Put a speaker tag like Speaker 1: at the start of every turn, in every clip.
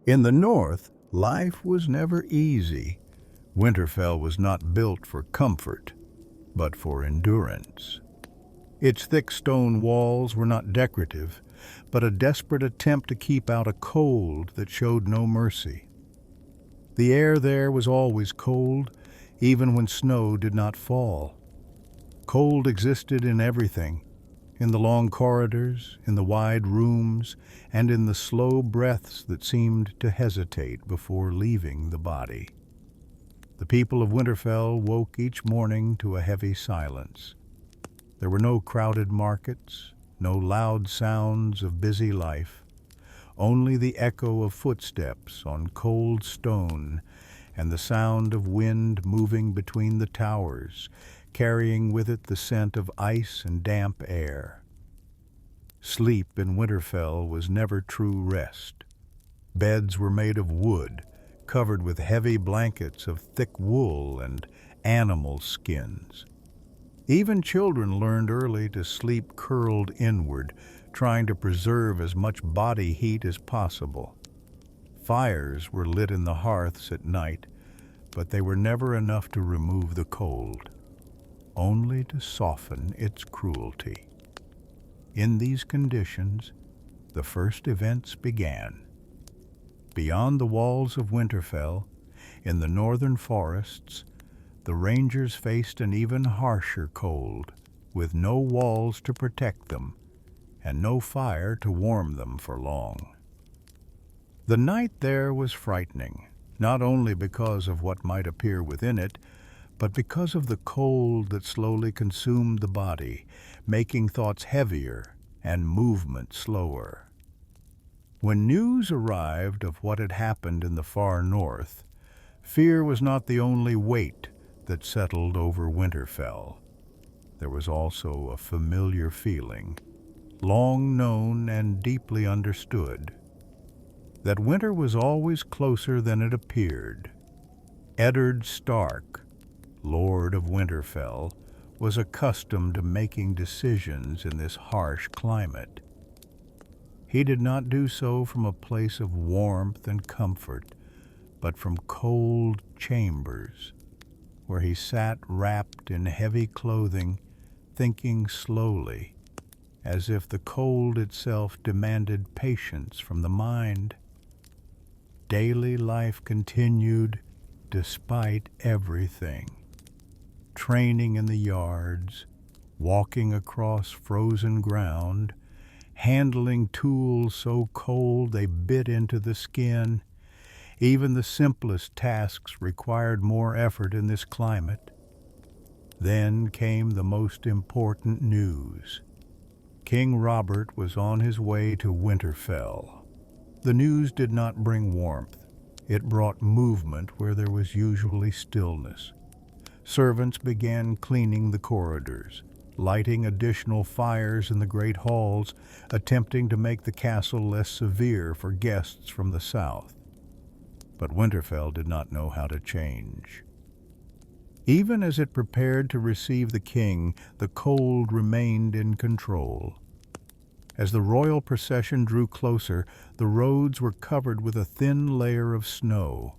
Speaker 1: In the north, life was never easy. Winterfell was not built for comfort, but for endurance. Its thick stone walls were not decorative, but a desperate attempt to keep out a cold that showed no mercy. The air there was always cold, even when snow did not fall. Cold existed in everything, in the long corridors, in the wide rooms, and in the slow breaths that seemed to hesitate before leaving the body. The people of Winterfell woke each morning to a heavy silence. There were no crowded markets, no loud sounds of busy life, only the echo of footsteps on cold stone and the sound of wind moving between the towers, carrying with it the scent of ice and damp air. Sleep in Winterfell was never true rest. Beds were made of wood, covered with heavy blankets of thick wool and animal skins. Even children learned early to sleep curled inward, trying to preserve as much body heat as possible. Fires were lit in the hearths at night, but they were never enough to remove the cold, only to soften its cruelty. In these conditions, the first events began. Beyond the walls of Winterfell, in the northern forests, the rangers faced an even harsher cold, with no walls to protect them and no fire to warm them for long. The night there was frightening, not only because of what might appear within it, but because of the cold that slowly consumed the body, making thoughts heavier and movement slower. When news arrived of what had happened in the far north, fear was not the only weight that settled over Winterfell. There was also a familiar feeling, long known and deeply understood, that winter was always closer than it appeared. Eddard Stark, Lord of Winterfell, was accustomed to making decisions in this harsh climate. He did not do so from a place of warmth and comfort, but from cold chambers, where he sat wrapped in heavy clothing, thinking slowly, as if the cold itself demanded patience from the mind. Daily life continued despite everything. Training in the yards, walking across frozen ground, handling tools so cold they bit into the skin. Even the simplest tasks required more effort in this climate. Then came the most important news. King Robert was on his way to Winterfell. The news did not bring warmth. It brought movement where there was usually stillness. Servants began cleaning the corridors, lighting additional fires in the great halls, attempting to make the castle less severe for guests from the south. But Winterfell did not know how to change. Even as it prepared to receive the king, the cold remained in control. As the royal procession drew closer, the roads were covered with a thin layer of snow.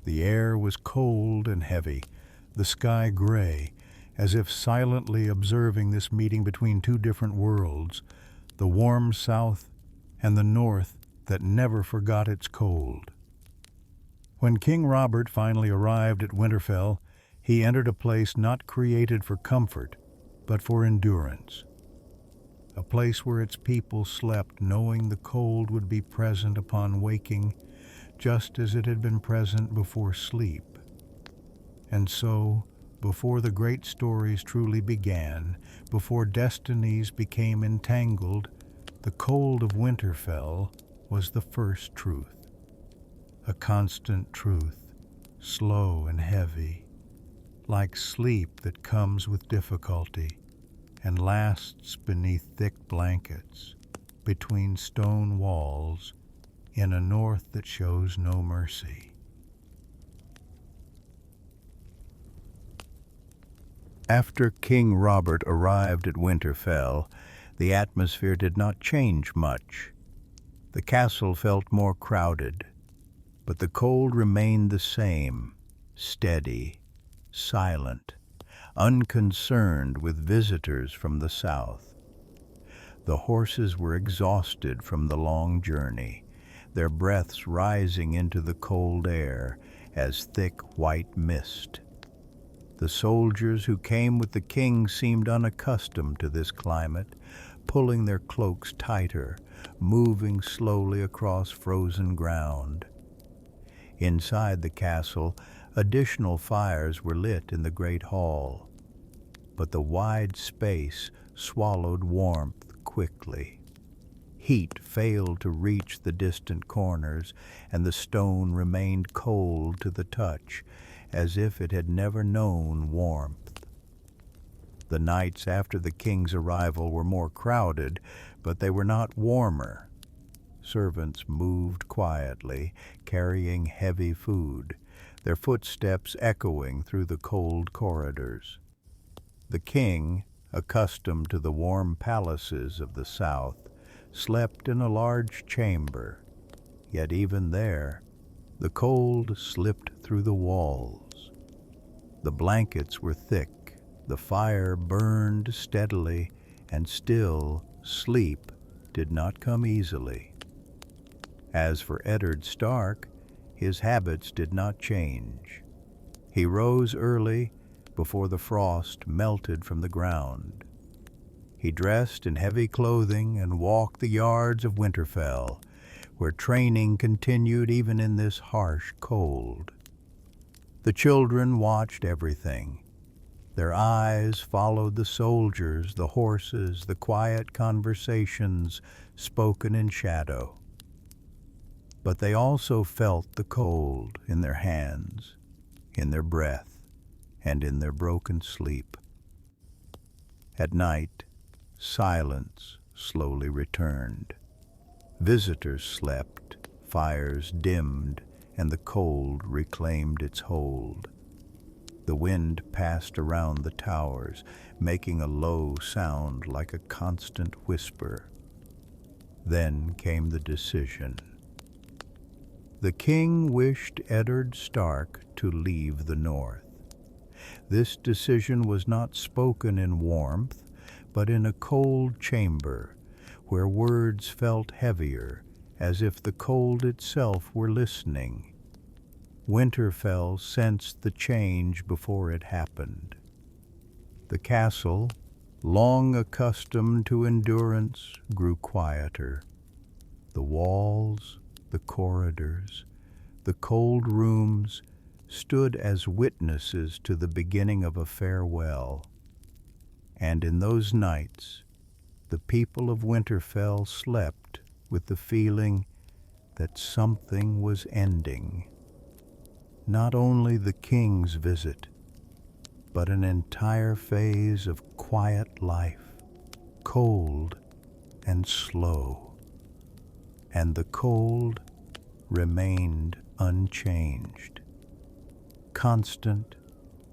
Speaker 1: The air was cold and heavy, the sky gray, as if silently observing this meeting between two different worlds, the warm south and the north that never forgot its cold. When King Robert finally arrived at Winterfell, he entered a place not created for comfort, but for endurance. A place where its people slept knowing the cold would be present upon waking, just as it had been present before sleep. And so, before the great stories truly began, before destinies became entangled, the cold of Winterfell was the first truth. A constant truth, slow and heavy, like sleep that comes with difficulty and lasts beneath thick blankets, between stone walls, in a north that shows no mercy. After King Robert arrived at Winterfell, the atmosphere did not change much. The castle felt more crowded. But the cold remained the same, steady, silent, unconcerned with visitors from the south. The horses were exhausted from the long journey, their breaths rising into the cold air as thick white mist. The soldiers who came with the king seemed unaccustomed to this climate, pulling their cloaks tighter, moving slowly across frozen ground. Inside the castle, additional fires were lit in the great hall, but the wide space swallowed warmth quickly. Heat failed to reach the distant corners, and the stone remained cold to the touch, as if it had never known warmth. The nights after the king's arrival were more crowded, but they were not warmer. Servants moved quietly, carrying heavy food, their footsteps echoing through the cold corridors. The king, accustomed to the warm palaces of the south, slept in a large chamber, yet even there, the cold slipped through the walls. The blankets were thick, the fire burned steadily, and still sleep did not come easily. As for Eddard Stark, his habits did not change. He rose early, before the frost melted from the ground. He dressed in heavy clothing and walked the yards of Winterfell, where training continued even in this harsh cold. The children watched everything. Their eyes followed the soldiers, the horses, the quiet conversations spoken in shadow. But they also felt the cold in their hands, in their breath, and in their broken sleep. At night, silence slowly returned. Visitors slept, fires dimmed, and the cold reclaimed its hold. The wind passed around the towers, making a low sound like a constant whisper. Then came the decision. The king wished Eddard Stark to leave the north. This decision was not spoken in warmth, but in a cold chamber, where words felt heavier, as if the cold itself were listening. Winterfell sensed the change before it happened. The castle, long accustomed to endurance, grew quieter. The walls, the corridors, the cold rooms stood as witnesses to the beginning of a farewell. And in those nights, the people of Winterfell slept with the feeling that something was ending. Not only the king's visit, but an entire phase of quiet life, cold and slow. And the cold remained unchanged, constant,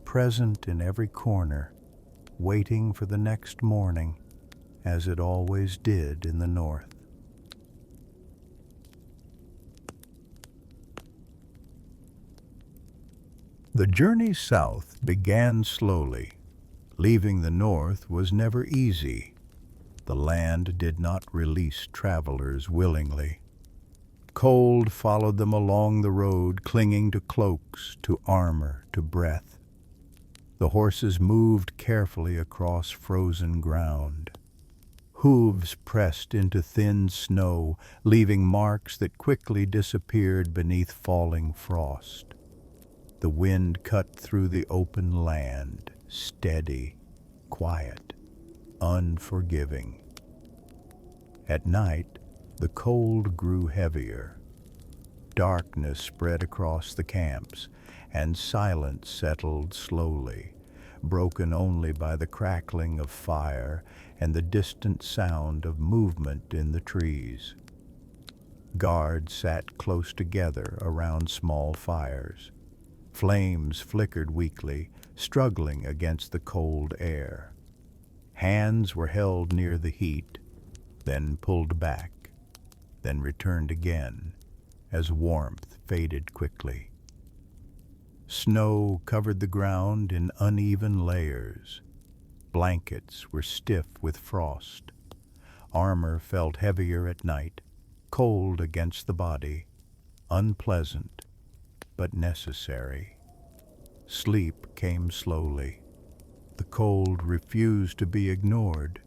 Speaker 1: present in every corner, waiting for the next morning, as it always did in the north. The journey south began slowly. Leaving the north was never easy. The land did not release travelers willingly. Cold followed them along the road, clinging to cloaks, to armor, to breath. The horses moved carefully across frozen ground. Hooves pressed into thin snow, leaving marks that quickly disappeared beneath falling frost. The wind cut through the open land, steady, quiet, unforgiving. At night, the cold grew heavier. Darkness spread across the camps, and silence settled slowly, broken only by the crackling of fire and the distant sound of movement in the trees. Guards sat close together around small fires. Flames flickered weakly, struggling against the cold air. Hands were held near the heat, then pulled back, then returned again, as warmth faded quickly. Snow covered the ground in uneven layers. Blankets were stiff with frost. Armor felt heavier at night, cold against the body, unpleasant but necessary. Sleep came slowly. The cold refused to be ignored.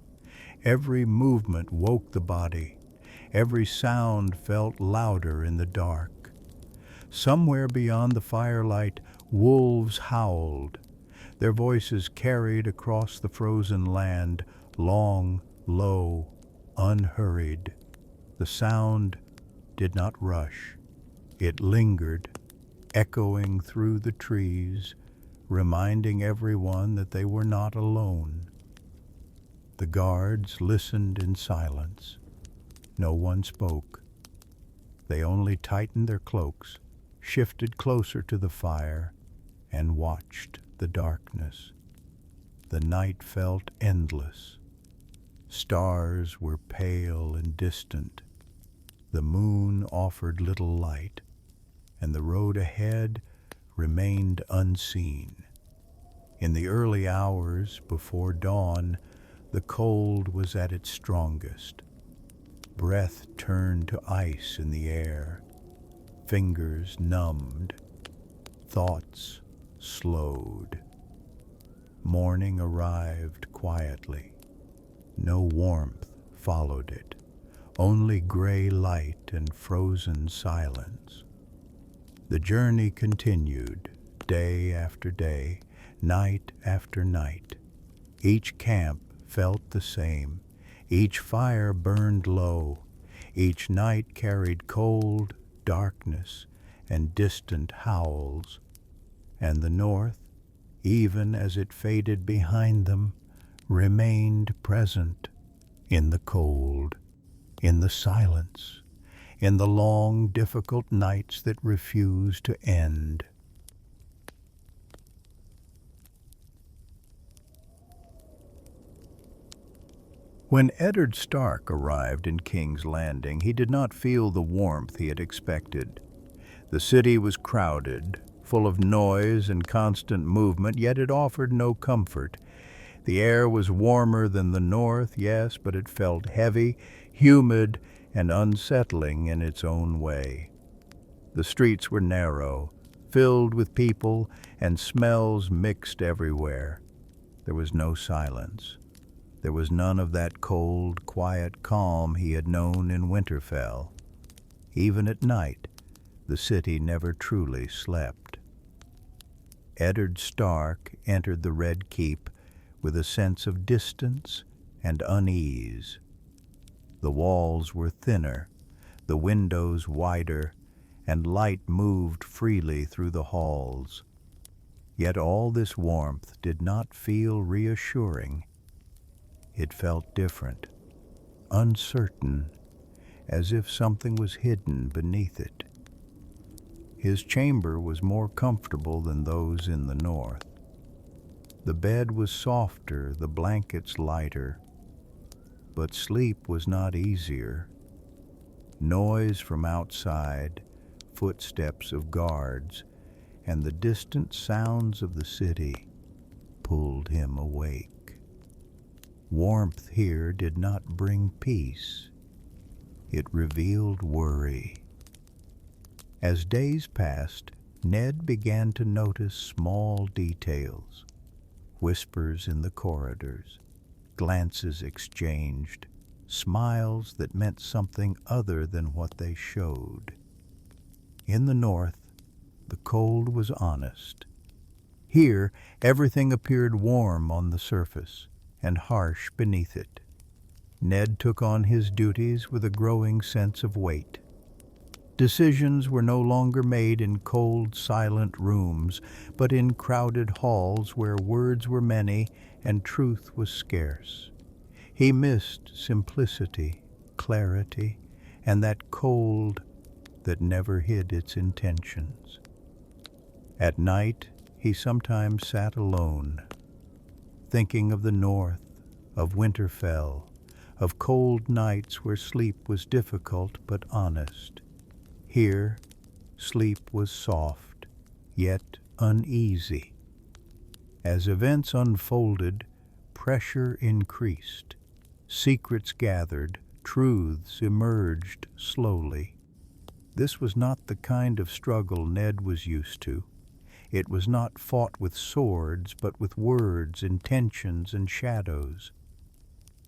Speaker 1: Every movement woke the body. Every sound felt louder in the dark. Somewhere beyond the firelight, wolves howled. Their voices carried across the frozen land, long, low, unhurried. The sound did not rush. It lingered, echoing through the trees, reminding everyone that they were not alone. The guards listened in silence. No one spoke. They only tightened their cloaks, shifted closer to the fire, and watched the darkness. The night felt endless. Stars were pale and distant. The moon offered little light, and the road ahead remained unseen. In the early hours before dawn, the cold was at its strongest. Breath turned to ice in the air. Fingers numbed. Thoughts slowed. Morning arrived quietly. No warmth followed it, only gray light and frozen silence. The journey continued, day after day, night after night. Each camp felt the same. Each fire burned low. Each night carried cold, darkness, and distant howls. And the north, even as it faded behind them, remained present in the cold, in the silence, in the long, difficult nights that refused to end. When Eddard Stark arrived in King's Landing, he did not feel the warmth he had expected. The city was crowded, full of noise and constant movement, yet it offered no comfort. The air was warmer than the north, yes, but it felt heavy, humid, and unsettling in its own way. The streets were narrow, filled with people, and smells mixed everywhere. There was no silence. There was none of that cold, quiet calm he had known in Winterfell. Even at night, the city never truly slept. Eddard Stark entered the Red Keep with a sense of distance and unease. The walls were thinner, the windows wider, and light moved freely through the halls. Yet all this warmth did not feel reassuring. It felt different, uncertain, as if something was hidden beneath it. His chamber was more comfortable than those in the north. The bed was softer, the blankets lighter, but sleep was not easier. Noise from outside, footsteps of guards, and the distant sounds of the city pulled him awake. Warmth here did not bring peace. It revealed worry. As days passed, Ned began to notice small details. Whispers in the corridors, glances exchanged, smiles that meant something other than what they showed. In the north, the cold was honest. Here, everything appeared warm on the surface and harsh beneath it. Ned took on his duties with a growing sense of weight. Decisions were no longer made in cold, silent rooms, but in crowded halls where words were many and truth was scarce. He missed simplicity, clarity, and that cold that never hid its intentions. At night, he sometimes sat alone, thinking of the north, of Winterfell, of cold nights where sleep was difficult but honest. Here, sleep was soft, yet uneasy. As events unfolded, pressure increased. Secrets gathered, truths emerged slowly. This was not the kind of struggle Ned was used to. It was not fought with swords, but with words, intentions, and shadows.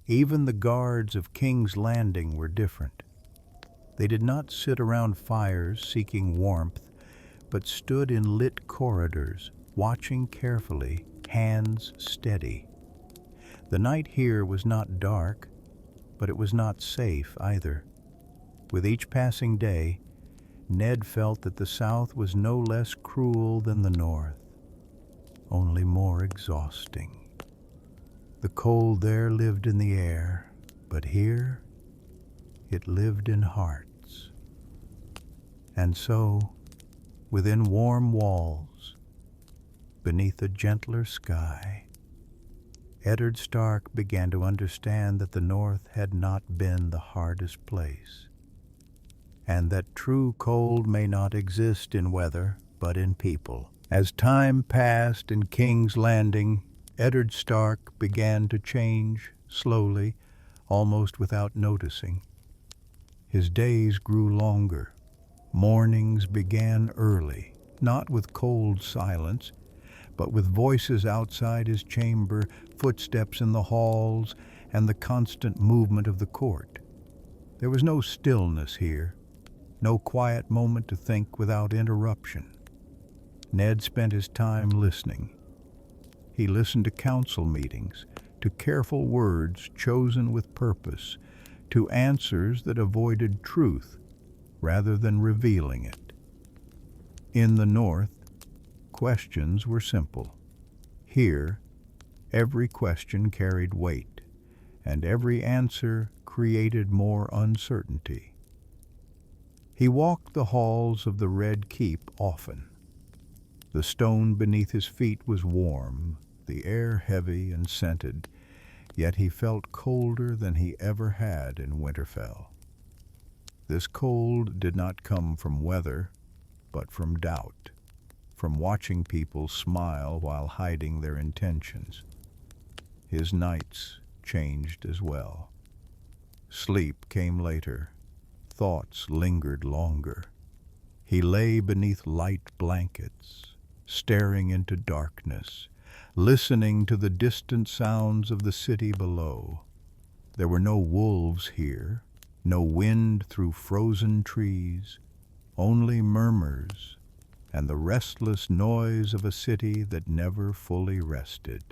Speaker 1: Even the guards of King's Landing were different. They did not sit around fires seeking warmth, but stood in lit corridors, watching carefully, hands steady. The night here was not dark, but it was not safe either. With each passing day, Ned felt that the South was no less cruel than the North, only more exhausting. The cold there lived in the air, but here it lived in hearts. And so, within warm walls, beneath a gentler sky, Eddard Stark began to understand that the North had not been the hardest place, and that true cold may not exist in weather, but in people. As time passed in King's Landing, Eddard Stark began to change slowly, almost without noticing. His days grew longer. Mornings began early, not with cold silence, but with voices outside his chamber, footsteps in the halls, and the constant movement of the court. There was no stillness here, no quiet moment to think without interruption. Ned spent his time listening. He listened to council meetings, to careful words chosen with purpose, to answers that avoided truth rather than revealing it. In the North, questions were simple. Here, every question carried weight, and every answer created more uncertainty. He walked the halls of the Red Keep often. The stone beneath his feet was warm, the air heavy and scented, yet he felt colder than he ever had in Winterfell. This cold did not come from weather, but from doubt, from watching people smile while hiding their intentions. His nights changed as well. Sleep came later. Thoughts lingered longer. He lay beneath light blankets, staring into darkness, listening to the distant sounds of the city below. There were no wolves here, no wind through frozen trees, only murmurs and the restless noise of a city that never fully rested.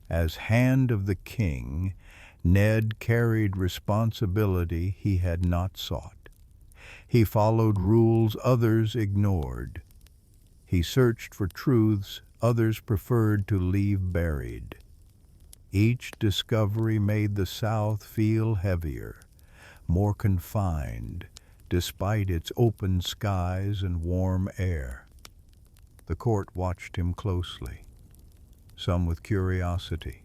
Speaker 1: As Hand of the King, Ned carried responsibility he had not sought. He followed rules others ignored. He searched for truths others preferred to leave buried. Each discovery made the South feel heavier, more confined, despite its open skies and warm air. The court watched him closely, some with curiosity,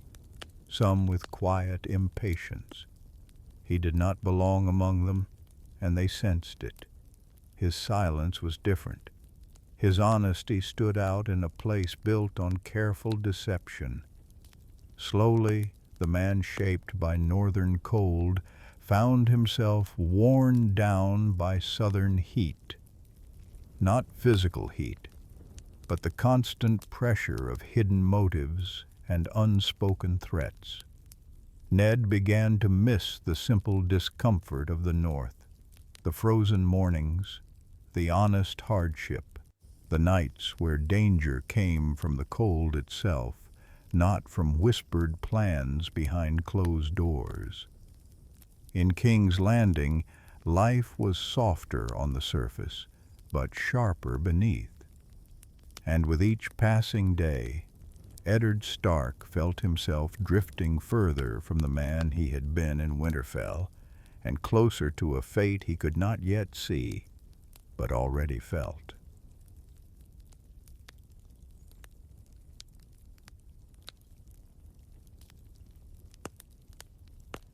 Speaker 1: some with quiet impatience. He did not belong among them, and they sensed it. His silence was different. His honesty stood out in a place built on careful deception. Slowly, the man shaped by northern cold found himself worn down by southern heat. Not physical heat, but the constant pressure of hidden motives and unspoken threats. Ned began to miss the simple discomfort of the North, the frozen mornings, the honest hardship, the nights where danger came from the cold itself, not from whispered plans behind closed doors. In King's Landing, life was softer on the surface, but sharper beneath. And with each passing day, Eddard Stark felt himself drifting further from the man he had been in Winterfell, and closer to a fate he could not yet see, but already felt.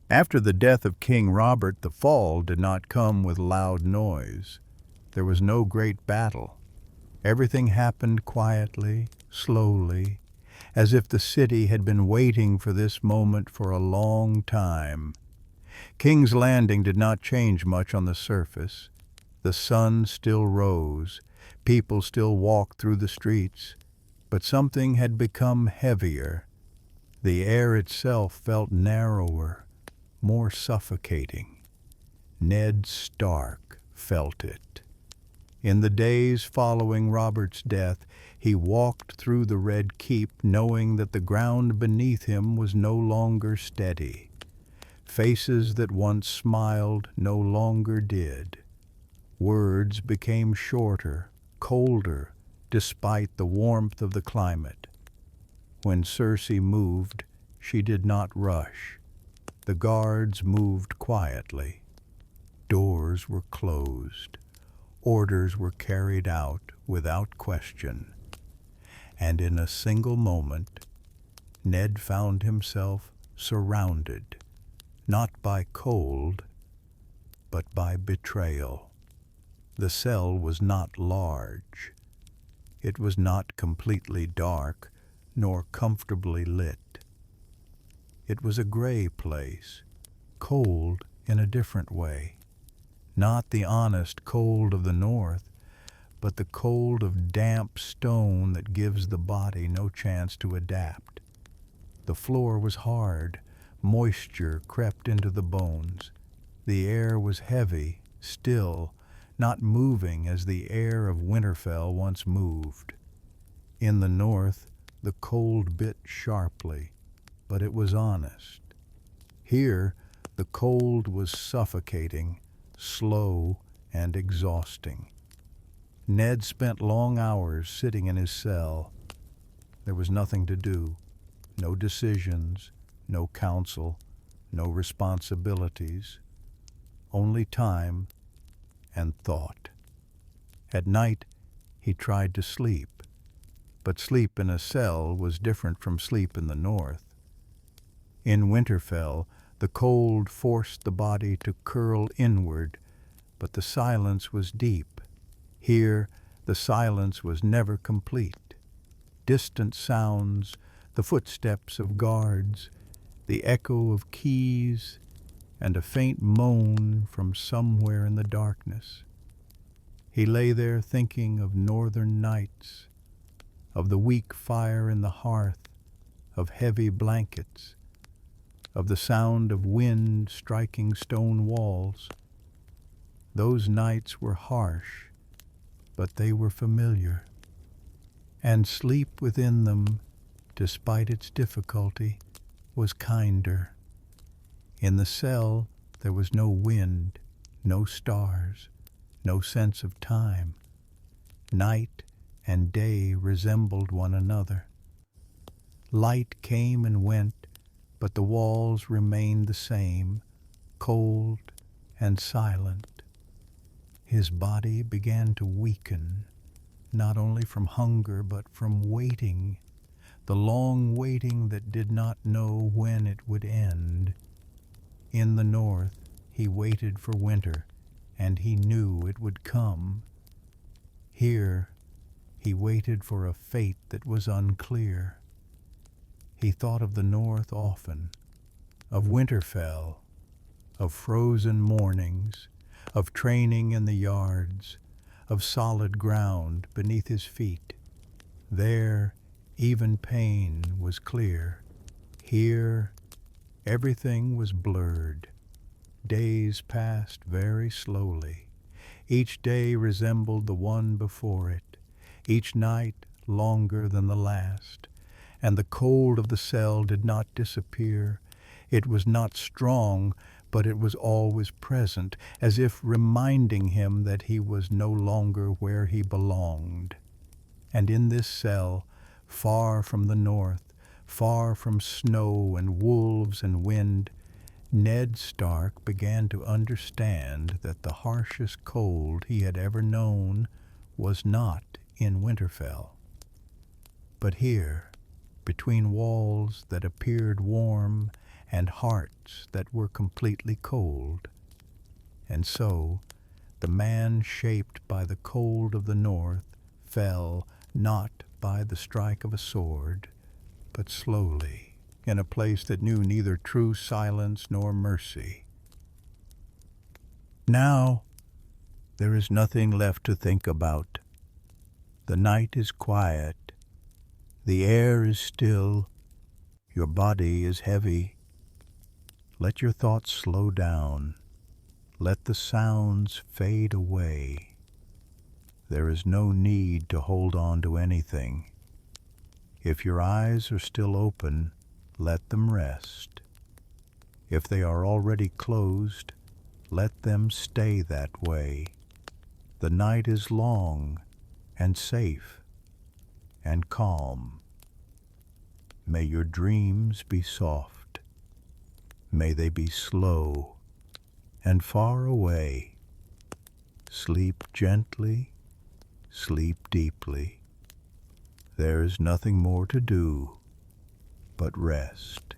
Speaker 1: After the death of King Robert, the fall did not come with loud noise. There was no great battle. Everything happened quietly, slowly, as if the city had been waiting for this moment for a long time. King's Landing did not change much on the surface. The sun still rose, people still walked through the streets, but something had become heavier. The air itself felt narrower, more suffocating. Ned Stark felt it. In the days following Robert's death, he walked through the Red Keep knowing that the ground beneath him was no longer steady. Faces that once smiled no longer did. Words became shorter, colder, despite the warmth of the climate. When Cersei moved, she did not rush. The guards moved quietly. Doors were closed. Orders were carried out without question. And in a single moment, Ned found himself surrounded, not by cold, but by betrayal. The cell was not large. It was not completely dark, nor comfortably lit. It was a gray place, cold in a different way. Not the honest cold of the north, but the cold of damp stone that gives the body no chance to adapt. The floor was hard, moisture crept into the bones. The air was heavy, still, not moving as the air of Winterfell once moved. In the north, the cold bit sharply, but it was honest. Here, the cold was suffocating, slow and exhausting. Ned spent long hours sitting in his cell. There was nothing to do, no decisions, no counsel, no responsibilities, only time and thought. At night, he tried to sleep, but sleep in a cell was different from sleep in the north. In Winterfell, the cold forced the body to curl inward, but the silence was deep. Here, the silence was never complete. Distant sounds, the footsteps of guards, the echo of keys, and a faint moan from somewhere in the darkness. He lay there thinking of northern nights, of the weak fire in the hearth, of heavy blankets, of the sound of wind striking stone walls. Those nights were harsh, but they were familiar. And sleep within them, despite its difficulty, was kinder. In the cell, there was no wind, no stars, no sense of time. Night and day resembled one another. Light came and went, but the walls remained the same, cold and silent. His body began to weaken, not only from hunger but from waiting, the long waiting that did not know when it would end. In the north, he waited for winter, and he knew it would come. Here, he waited for a fate that was unclear. He thought of the north often, of Winterfell, of frozen mornings, of training in the yards, of solid ground beneath his feet. There, even pain was clear. Here, everything was blurred. Days passed very slowly. Each day resembled the one before it, each night longer than the last. And the cold of the cell did not disappear. It was not strong, but it was always present, as if reminding him that he was no longer where he belonged. And in this cell, far from the north, far from snow and wolves and wind, Ned Stark began to understand that the harshest cold he had ever known was not in Winterfell, but here, between walls that appeared warm and hearts that were completely cold. And so, a man shaped by the cold of the north fell not by the strike of a sword, but slowly, in a place that knew neither true silence nor mercy. Now there is nothing left to think about. The night is quiet, the air is still, your body is heavy. Let your thoughts slow down. Let the sounds fade away. There is no need to hold on to anything. If your eyes are still open, let them rest. If they are already closed, let them stay that way. The night is long and safe and calm. May your dreams be soft. May they be slow and far away. Sleep gently, sleep deeply. There is nothing more to do but rest.